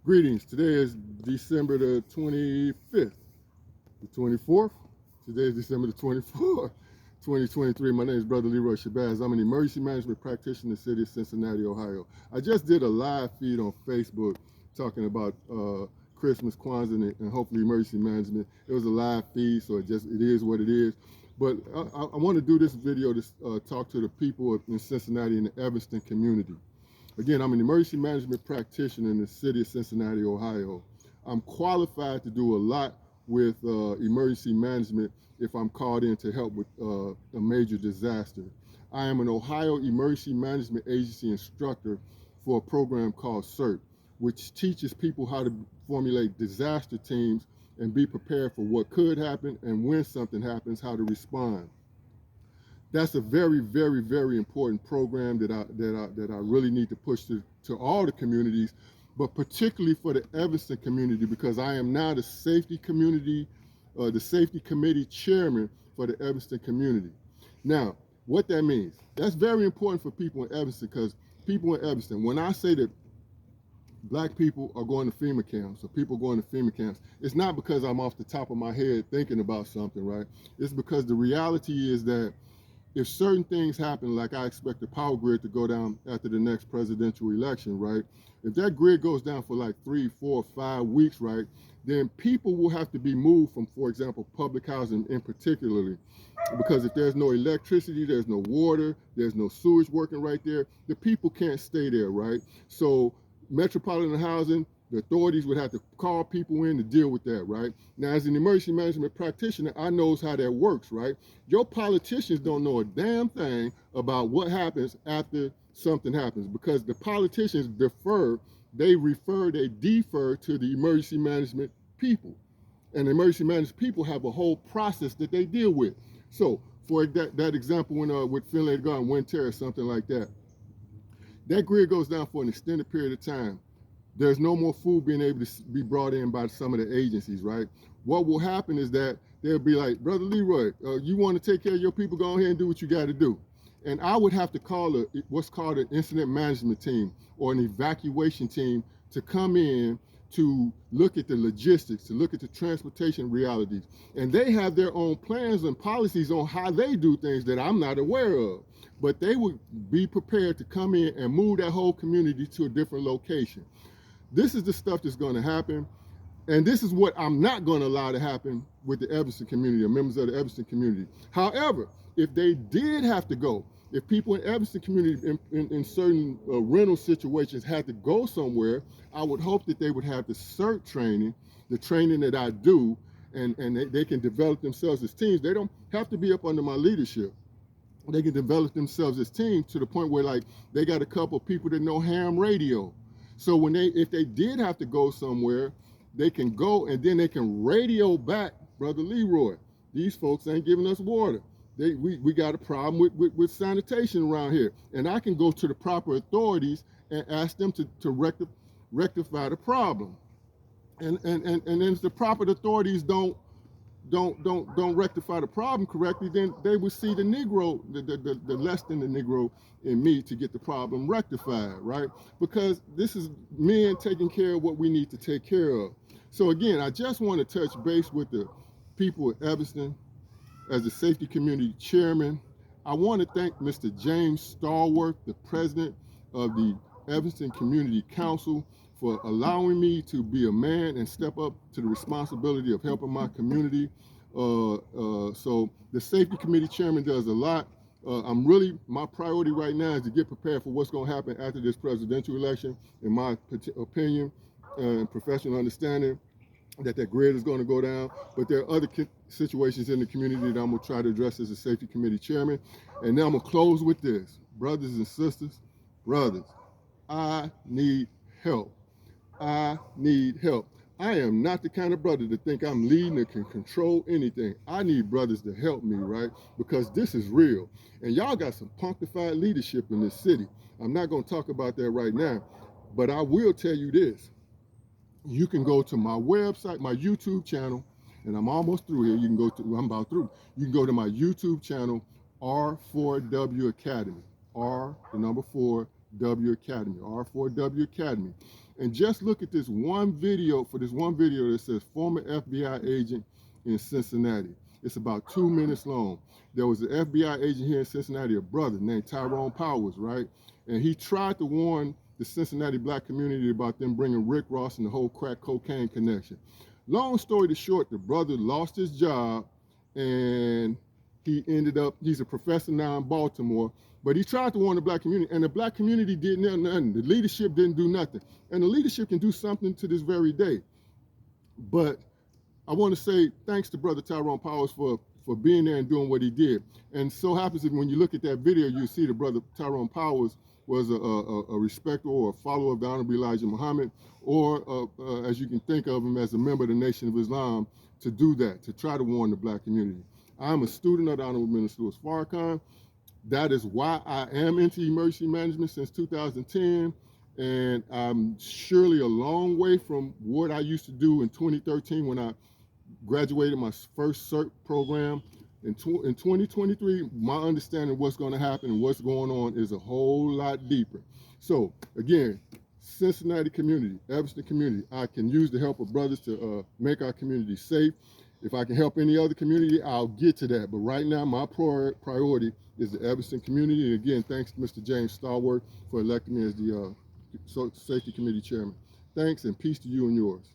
Greetings. Today is December the 25th, the 24th. Today is December the 24th, 2023. My name is Brother Leroy Shabazz. I'm an emergency management practitioner in the city of Cincinnati, Ohio. I just did a live feed on Facebook talking about Christmas, Kwanzaa, and hopefully emergency management. It was a live feed, so it is what it is. But I want to do this video to talk to the people in Cincinnati and the Evanston community. Again, I'm an emergency management practitioner in the city of Cincinnati, Ohio. I'm qualified to do a lot with emergency management if I'm called in to help with a major disaster. I am an Ohio Emergency Management Agency instructor for a program called CERT, which teaches people how to formulate disaster teams and be prepared for what could happen, and when something happens, how to respond. That's a very, very, very important program that I really need to push to all the communities, but particularly for the Evanston community, because I am now the safety committee chairman for the Evanston community. Now, what that means, that's very important for people in Evanston, because people in Evanston, when I say that Black people are going to FEMA camps, or people going to FEMA camps, it's not because I'm off the top of my head thinking about something, right? It's because the reality is that if certain things happen, like I expect the power grid to go down after the next presidential election, right? If that grid goes down for like 3, 4, 5 weeks, right, then people will have to be moved from, for example, public housing in particularly. Because if there's no electricity, there's no water, there's no sewage working right there, the people can't stay there, right? So metropolitan housing, the authorities would have to call people in to deal with that, right? Now, as an emergency management practitioner, I knows how that works, right? Your politicians don't know a damn thing about what happens after something happens, because the politicians defer to the emergency management people. And the emergency management people have a whole process that they deal with. So, for that example, when with Finlay Garden, Wind Terror, something like that, that grid goes down for an extended period of time. There's no more food being able to be brought in by some of the agencies, right? What will happen is that they'll be like, Brother Leroy, you want to take care of your people, go ahead and do what you got to do. And I would have to call what's called an incident management team or an evacuation team to come in to look at the logistics, to look at the transportation realities. And they have their own plans and policies on how they do things that I'm not aware of. But they would be prepared to come in and move that whole community to a different location. This is the stuff that's going to happen, and this is what I'm not going to allow to happen with the Evanston community or members of the Evanston community. However, if they did have to go, if people in Evanston community in certain rental situations had to go somewhere, I would hope that they would have the CERT training, the training that I do, and they can develop themselves as teams. They don't have to be up under my leadership. They can develop themselves as teams to the point where, like, they got a couple of people that know ham radio. So if they did have to go somewhere, they can go and then they can radio back, Brother Leroy, these folks ain't giving us water. We got a problem with sanitation around here. And I can go to the proper authorities and ask them to rectify the problem. And then if the proper authorities don't rectify the problem correctly, then they would see the Negro, the less than the Negro in me to get the problem rectified, right? Because this is men taking care of what we need to take care of. So again, I just want to touch base with the people of Evanston. As the safety community chairman, I want to thank Mr. James Stallworth, the president of the Evanston Community Council, for allowing me to be a man and step up to the responsibility of helping my community. So the safety committee chairman does a lot. My priority right now is to get prepared for what's going to happen after this presidential election. In my opinion and professional understanding, that grid is going to go down, but there are other situations in the community that I'm going to try to address as a safety committee chairman. And now I'm going to close with this. Brothers and sisters, brothers, I need help. I need help. I am not the kind of brother to think I'm leading or can control anything. I need brothers to help me, right? Because this is real. And y'all got some punctified leadership in this city. I'm not going to talk about that right now, but I will tell you this. You can go to my website, my YouTube channel, and I'm almost through here. I'm about through. You can go to my YouTube channel, R4W Academy, R, the number 4, W Academy, R4W Academy. And just look at this one video, that says former FBI agent in Cincinnati. It's about 2 minutes long. There was an FBI agent here in Cincinnati, a brother named Tyrone Powers, right? And he tried to warn the Cincinnati black community about them bringing Rick Ross and the whole crack cocaine connection. Long story short, the brother lost his job and he ended up, he's a professor now in Baltimore, but he tried to warn the black community, and the black community did nothing. The leadership didn't do nothing. And the leadership can do something to this very day. But I want to say thanks to Brother Tyrone Powers for being there and doing what he did. And so happens that when you look at that video, you see that Brother Tyrone Powers was a respecter or a follower of the Honorable Elijah Muhammad, or as you can think of him, as a member of the Nation of Islam, to do that, to try to warn the black community. I'm a student of the Honorable Minister Louis Farrakhan. That is why I am into emergency management since 2010. And I'm surely a long way from what I used to do in 2013 when I graduated my first CERT program. In 2023, my understanding of what's going to happen and what's going on is a whole lot deeper. So again, Cincinnati community, Evanston community, I can use the help of brothers to make our community safe. If I can help any other community, I'll get to that. But right now, my priority is the Evanston community. And again, thanks to Mr. James Stallworth for electing me as the Safety Committee Chairman. Thanks, and peace to you and yours.